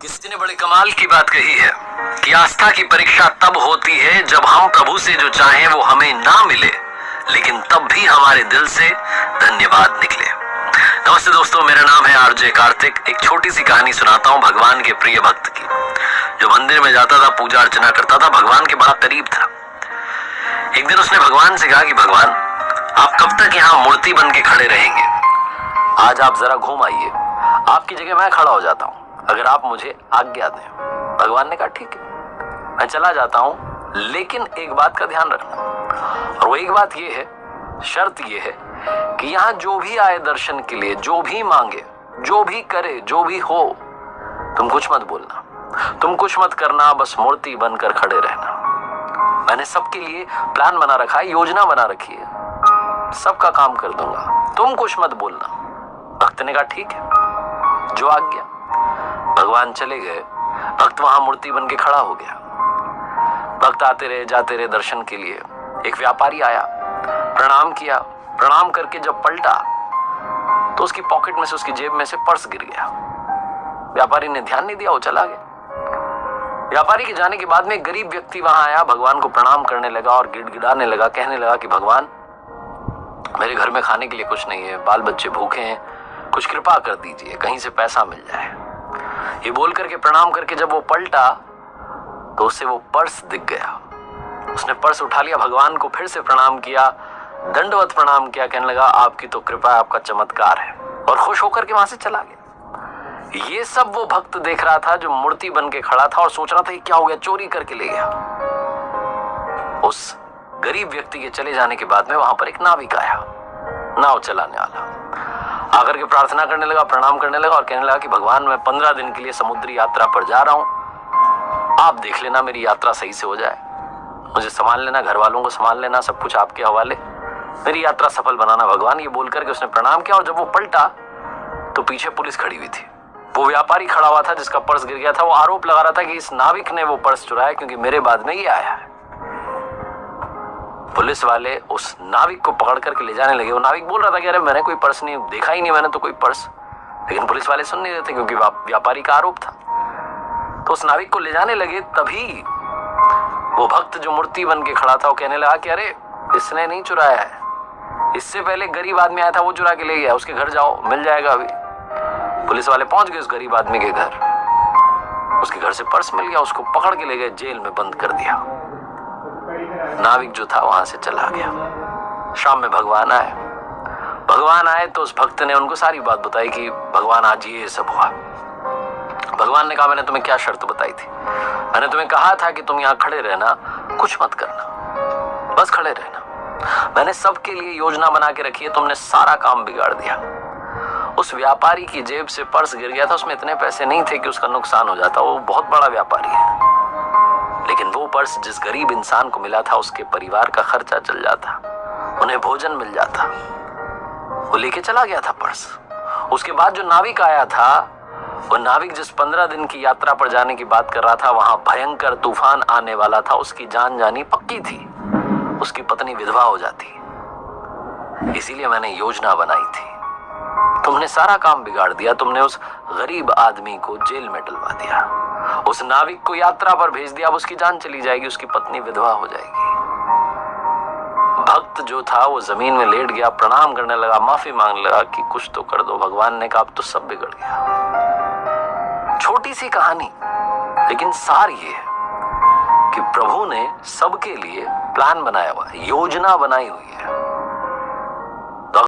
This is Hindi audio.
किसी ने बड़े कमाल की बात कही है कि आस्था की परीक्षा तब होती है जब हम प्रभु से जो चाहें वो हमें ना मिले, लेकिन तब भी हमारे दिल से धन्यवाद निकले। नमस्ते दोस्तों, मेरा नाम है आरजे कार्तिक। एक छोटी सी कहानी सुनाता हूँ भगवान के प्रिय भक्त की, जो मंदिर में जाता था, पूजा अर्चना करता था, भगवान के बड़ा करीब था। एक दिन उसने भगवान से कहा कि भगवान, आप कब तक यहाँ मूर्ति बन के खड़े रहेंगे? आज आप जरा घूम आइए, आपकी जगह मैं खड़ा हो जाता हूँ, अगर आप मुझे आज्ञा दें। भगवान ने कहा ठीक है, मैं चला जाता हूँ, लेकिन एक बात का ध्यान रखना, और वो एक बात ये है, शर्त ये है कि यहाँ जो भी आए दर्शन के लिए, जो भी मांगे, जो भी करे, जो भी हो, तुम कुछ मत बोलना, तुम कुछ मत करना, बस मूर्ति बनकर खड़े रहना। मैंने सबके लिए प्लान बना रखा है, योजना बना रखी है, सबका काम कर दूंगा, तुम कुछ मत बोलना। भक्त ने कहा ठीक है, जो आज्ञा। भगवान चले गए, भक्त वहां मूर्ति बन के खड़ा हो गया। भक्त आते रहे, जाते रहे दर्शन के लिए। एक व्यापारी आया, प्रणाम किया, प्रणाम करके जब पलटा तो उसकी पॉकेट में से, उसकी जेब में से पर्स गिर गया। व्यापारी ने ध्यान नहीं दिया, वो चला गया। व्यापारी के जाने के बाद में एक गरीब व्यक्ति वहां आया, भगवान को प्रणाम करने लगा और गिड़गिड़ाने लगा, कहने लगा कि भगवान, मेरे घर में खाने के लिए कुछ नहीं है, बाल बच्चे भूखे हैं, कुछ कृपा कर दीजिए, कहीं से पैसा मिल जाए। ये बोल करके, प्रणाम करके जब वो पलटा तो उससे वो पर्स दिख गया। उसने पर्स उठा लिया, भगवान को फिर से प्रणाम किया, दंडवत प्रणाम किया, कहने लगा आपकी तो कृपा है, आपका चमत्कार है, और खुश होकर के वहां से चला गया। ये सब वो भक्त देख रहा था जो मूर्ति बन के खड़ा था और सोच रहा था ये क्या हो गया, चोरी करके ले गया। उस गरीब व्यक्ति के चले जाने के बाद में वहां पर एक नाविक आया, नाव चलाने वाला, आकर के प्रार्थना करने लगा, प्रणाम करने लगा और कहने लगा कि भगवान, मैं 15 दिन के लिए समुद्री यात्रा पर जा रहा हूं, आप देख लेना मेरी यात्रा सही से हो जाए, मुझे संभाल लेना, घर वालों को संभाल लेना, सब कुछ आपके हवाले, मेरी यात्रा सफल बनाना भगवान। ये बोल करके उसने प्रणाम किया, और जब वो पलटा तो पीछे पुलिस खड़ी हुई थी। वो व्यापारी खड़ा हुआ था जिसका पर्स गिर गया था, वो आरोप लगा रहा था कि इस नाविक ने वो पर्स चुराया क्योंकि मेरे बाद में ये आया है। पुलिस वाले उस नाविक को पकड़ करके ले जाने लगे। वो नाविक बोल रहा था कि अरे मैंने कोई पर्स नहीं देखा, ही नहीं मैंने तो कोई पर्स, लेकिन पुलिस वाले सुन नहीं रहे थे क्योंकि व्यापारी का आरोप था। तो उस नाविक को ले जाने लगे, तभी वो भक्त जो मूर्ति बन के खड़ा था वो कहने लगा कि अरे इसने नहीं चुराया है, इससे पहले गरीब आदमी आया था, वो चुरा के ले गया, उसके घर जाओ, मिल जाएगा अभी। पुलिस वाले पहुंच गए उस गरीब आदमी के घर, उसके घर से पर्स मिल गया, उसको पकड़ के ले गए, जेल में बंद कर दिया। नाविक जो था वहां से चला गया। शाम में भगवान आए तो उस भक्त ने उनको सारी बात बताई कि भगवान आज ये सब हुआ। भगवान ने कहा मैंने तुम्हें क्या शर्त बताई थी? मैंने तुम्हें कहा था कि तुम यहाँ खड़े रहना, कुछ मत करना, बस खड़े रहना। मैंने सबके लिए योजना बना के रखी है, तुमने सारा काम बिगाड़ दिया। उस व्यापारी की जेब से पर्स गिर गया था, उसमें इतने पैसे नहीं थे कि उसका नुकसान हो जाता, वो बहुत बड़ा व्यापारी है, लेकिन वो पर्स जिस गरीब इंसान को मिला था उसके परिवार का खर्चा चल जाता, उन्हें भोजन मिल जाता। वो लेके चला गया था पर्स। उसके बाद जो नाविक आया था, वो नाविक जिस 15 दिन की यात्रा पर जाने की बात कर रहा था, वहां भयंकर तूफान आने वाला था, उसकी जान जानी पक्की थी, उसकी पत्नी विधवा हो जाती। इसीलिए मैंने योजना बनाई थी, तुमने सारा काम बिगाड़ दिया, तुमने उस गरीब आदमी को जेल में डलवा दिया, उस नाविक को यात्रा पर भेज दिया, अब उसकी जान चली जाएगी, उसकी पत्नी विधवा हो जाएगी। भक्त जो था वो जमीन में लेट गया, प्रणाम करने लगा, माफी मांगने लगा कि कुछ तो कर दो। भगवान ने कहा अब तो सब बिगड़ गया। छोटी सी कहानी, लेकिन सार ये है कि प्रभु ने सबके लिए प्लान बनाया हुआ है, योजना बनाई हुई है।